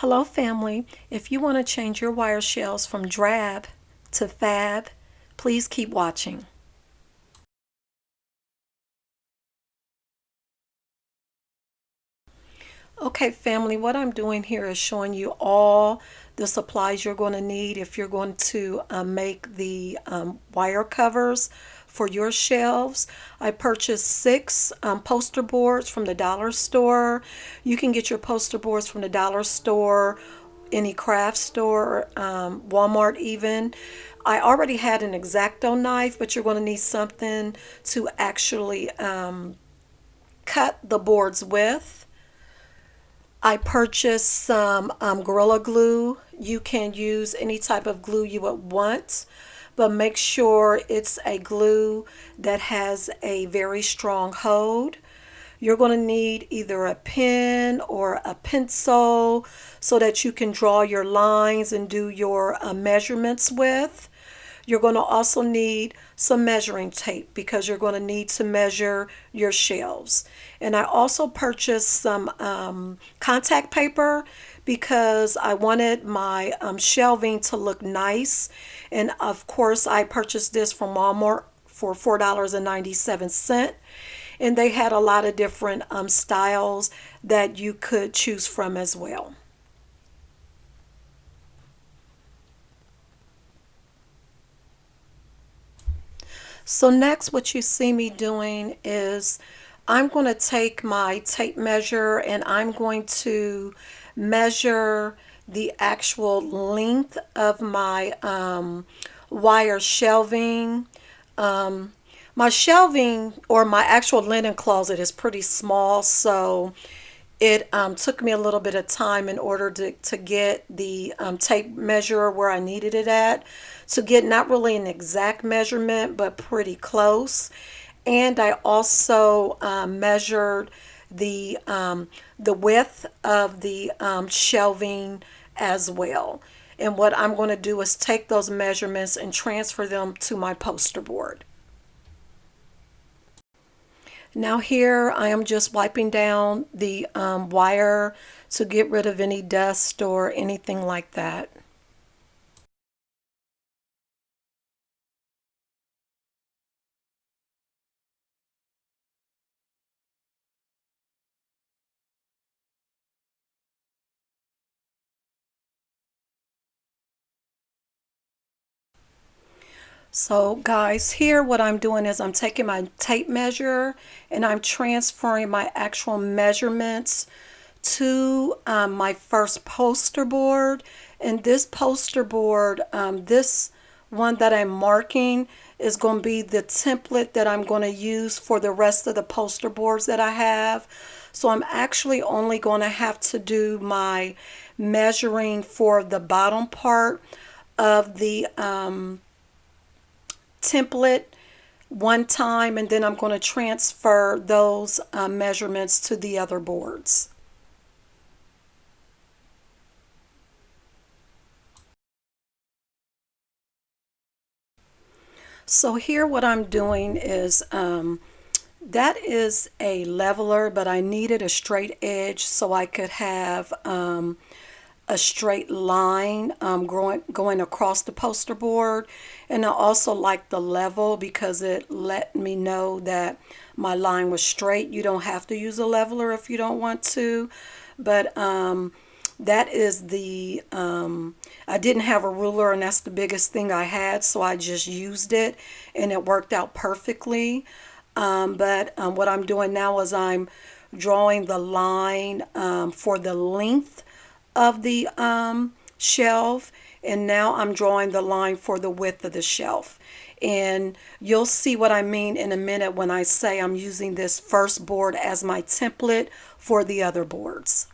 Hello family, if you want to change your wire shells from drab to fab, please keep watching. Okay family, what I'm doing here is showing you all the supplies you're going to need if you're going to make the wire covers for your shelves. I purchased 6 poster boards from the dollar store. You can get your poster boards from the dollar store, any craft store, Walmart even. I already had an Exacto knife, but you're going to need something to actually cut the boards with. I purchased some Gorilla Glue. You can use any type of glue you would want, but make sure it's a glue that has a very strong hold. You're going to need either a pen or a pencil so that you can draw your lines and do your measurements with. You're going to also need some measuring tape because you're going to need to measure your shelves. And I also purchased some contact paper because I wanted my shelving to look nice. And of course, I purchased this from Walmart for $4.97. And they had a lot of different styles that you could choose from as well. So next, what you see me doing is I'm going to take my tape measure and I'm going to measure the actual length of my wire shelving. My shelving or my actual linen closet is pretty small, so it took me a little bit of time in order to get the tape measure where I needed it at, to get not really an exact measurement, but pretty close. And I also measured the width of the shelving as well. And what I'm going to do is take those measurements and transfer them to my poster board. Now here I am just wiping down the wire to get rid of any dust or anything like that. So guys, here what I'm doing is I'm taking my tape measure and I'm transferring my actual measurements to my first poster board. And this poster board, this one that I'm marking is going to be the template that I'm going to use for the rest of the poster boards that I have. So I'm actually only going to have to do my measuring for the bottom part of the template one time, and then I'm going to transfer those measurements to the other boards. So here what I'm doing is that is a leveler, but I needed a straight edge so I could have a straight line going across the poster board. And I also like the level because it let me know that my line was straight. You don't have to use a leveler if you don't want to, but that is the I didn't have a ruler, and that's the biggest thing I had, so I just used it and it worked out perfectly. But what I'm doing now is I'm drawing the line for the length of the shelf, and now I'm drawing the line for the width of the shelf. And you'll see what I mean in a minute when I say I'm using this first board as my template for the other boards.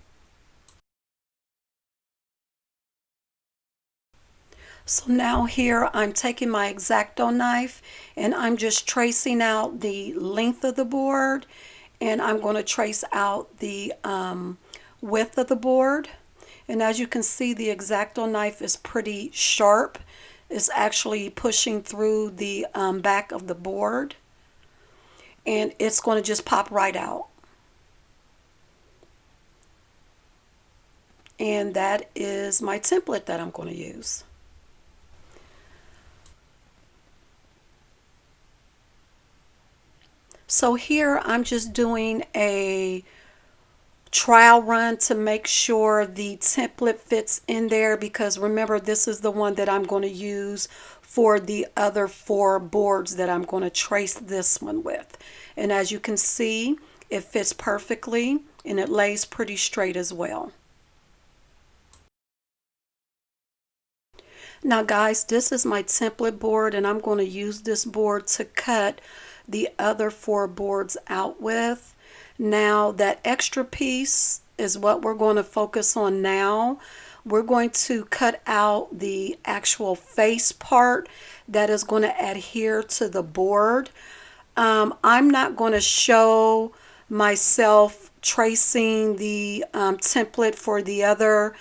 So now here I'm taking my Exacto knife and I'm just tracing out the length of the board, and I'm going to trace out the width of the board. And as you can see, the Exacto knife is pretty sharp. It's actually pushing through the back of the board, and it's going to just pop right out. And that is my template that I'm going to use. So here I'm just doing a trial run to make sure the template fits in there, because remember, this is the one that I'm going to use for the other 4 boards that I'm going to trace this one with. And as you can see, it fits perfectly and it lays pretty straight as well. Now guys, this is my template board and I'm going to use this board to cut the other 4 boards out with. Now that extra piece is what we're going to focus on now. We're going to cut out the actual face part that is going to adhere to the board. I'm not going to show myself tracing the template for the other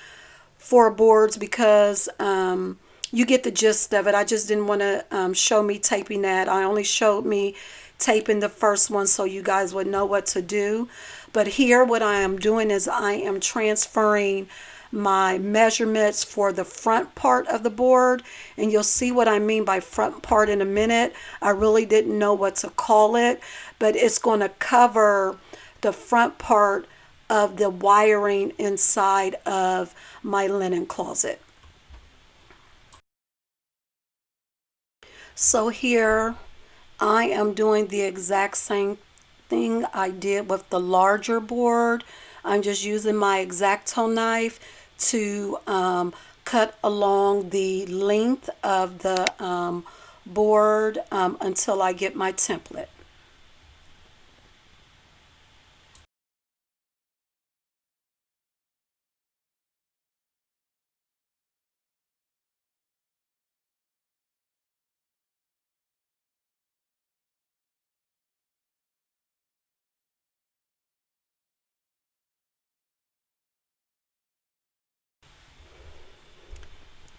4 boards because you get the gist of it. I just didn't want to show me taping that. I only showed me taping the first one so you guys would know what to do. But here what I am doing is I am transferring my measurements for the front part of the board, and you'll see what I mean by front part in a minute. I really didn't know what to call it, but it's going to cover the front part of the wiring inside of my linen closet. So here I am doing the exact same thing I did with the larger board. I'm just using my Exacto knife to cut along the length of the board until I get my template.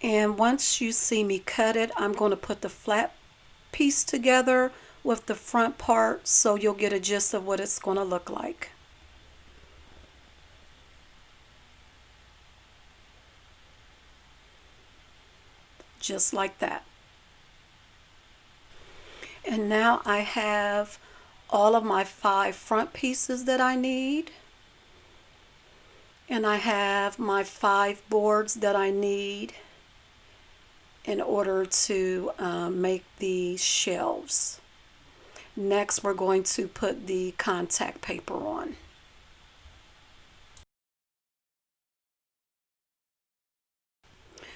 And once you see me cut it, I'm going to put the flat piece together with the front part so you'll get a gist of what it's going to look like. Just like that. And now I have all of my 5 front pieces that I need. And I have my 5 boards that I need in order to make the shelves. Next, we're going to put the contact paper on.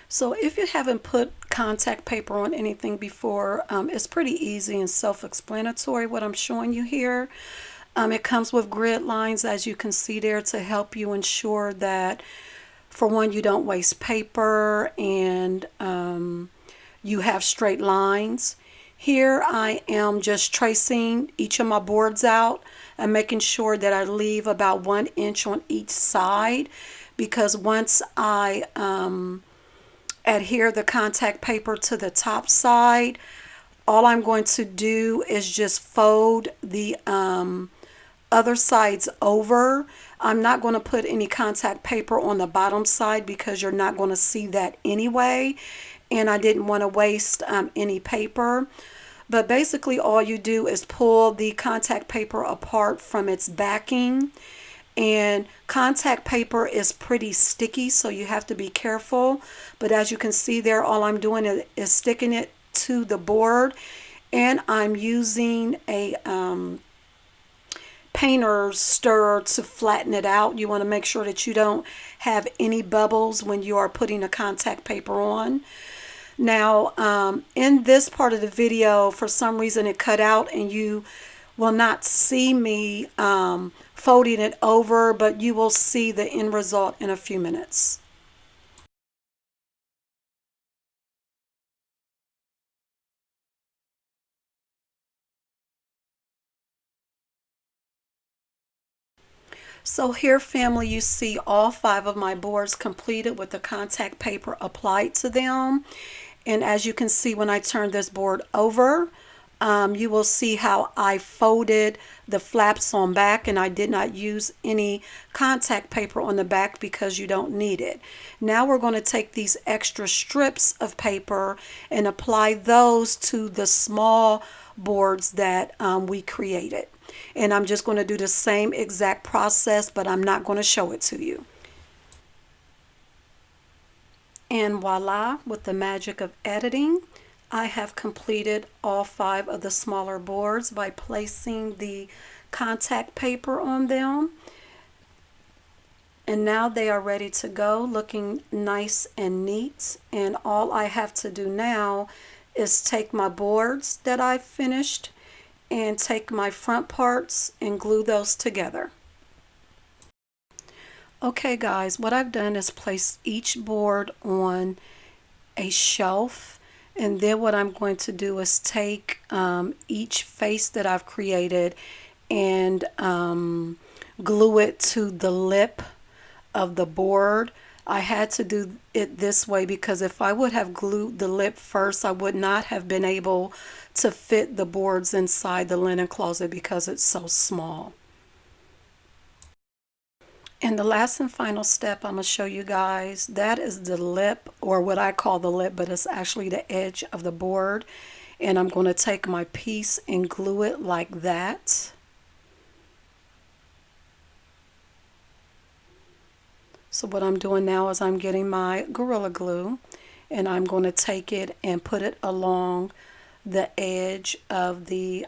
So if you haven't put contact paper on anything before, it's pretty easy and self-explanatory what I'm showing you here. It comes with grid lines, as you can see there, to help you ensure that, for one, you don't waste paper and you have straight lines. Here I am just tracing each of my boards out and making sure that I leave about 1 inch on each side, because once I adhere the contact paper to the top side, all I'm going to do is just fold the other sides over. I'm not going to put any contact paper on the bottom side because you're not going to see that anyway, and I didn't want to waste any paper. But basically all you do is pull the contact paper apart from its backing, and contact paper is pretty sticky, so you have to be careful. But as you can see there, all I'm doing is sticking it to the board, and I'm using a painter's stir to flatten it out. You want to make sure that you don't have any bubbles when you are putting the contact paper on. Now, in this part of the video, for some reason it cut out and you will not see me folding it over, but you will see the end result in a few minutes. So here, family, you see all 5 of my boards completed with the contact paper applied to them. And as you can see, when I turn this board over, you will see how I folded the flaps on back, and I did not use any contact paper on the back because you don't need it. Now we're going to take these extra strips of paper and apply those to the small boards that we created. And I'm just going to do the same exact process, but I'm not going to show it to you. And voila, with the magic of editing, I have completed all 5 of the smaller boards by placing the contact paper on them. And now they are ready to go, looking nice and neat. And all I have to do now is take my boards that I've finished and take my front parts and glue those together. Okay guys, what I've done is place each board on a shelf, and then what I'm going to do is take each face that I've created and glue it to the lip of the board. I had to do it this way because if I would have glued the lip first, I would not have been able to fit the boards inside the linen closet because it's so small. And the last and final step I'm going to show you guys, that is the lip, or what I call the lip, but it's actually the edge of the board. And I'm going to take my piece and glue it like that. So what I'm doing now is I'm getting my Gorilla Glue, and I'm going to take it and put it along the edge of the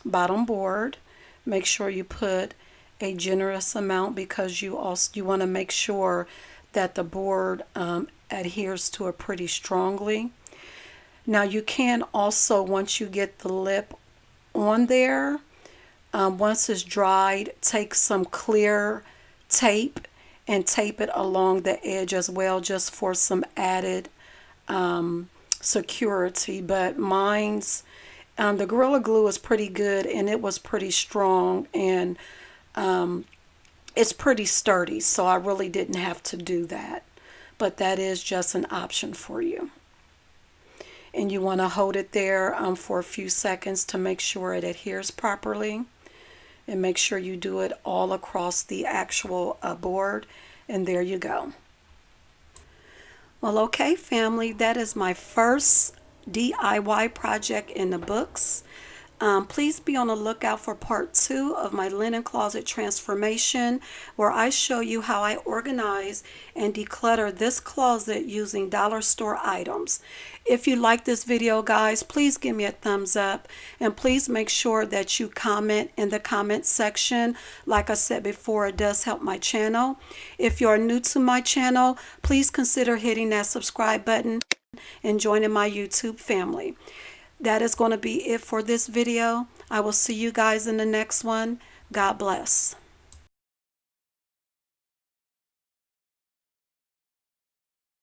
bottom board. Make sure you put a generous amount because you want to make sure that the board adheres to it pretty strongly. Now you can also, once you get the lip on there, once it's dried, take some clear tape and tape it along the edge as well, just for some added security. But mine's the Gorilla Glue is pretty good, and it was pretty strong, and it's pretty sturdy, so I really didn't have to do that. But that is just an option for you. And you want to hold it there for a few seconds to make sure it adheres properly. And make sure you do it all across the actual board. And there you go. Well, okay, family, that is my first DIY project in the books. Please be on the lookout for part 2 of my linen closet transformation, where I show you how I organize and declutter this closet using dollar store items. If you like this video, guys, please give me a thumbs up, and please make sure that you comment in the comment section. Like I said before, it does help my channel. If you are new to my channel, please consider hitting that subscribe button and joining my YouTube family. That is going to be it for this video. I will see you guys in the next one. God bless.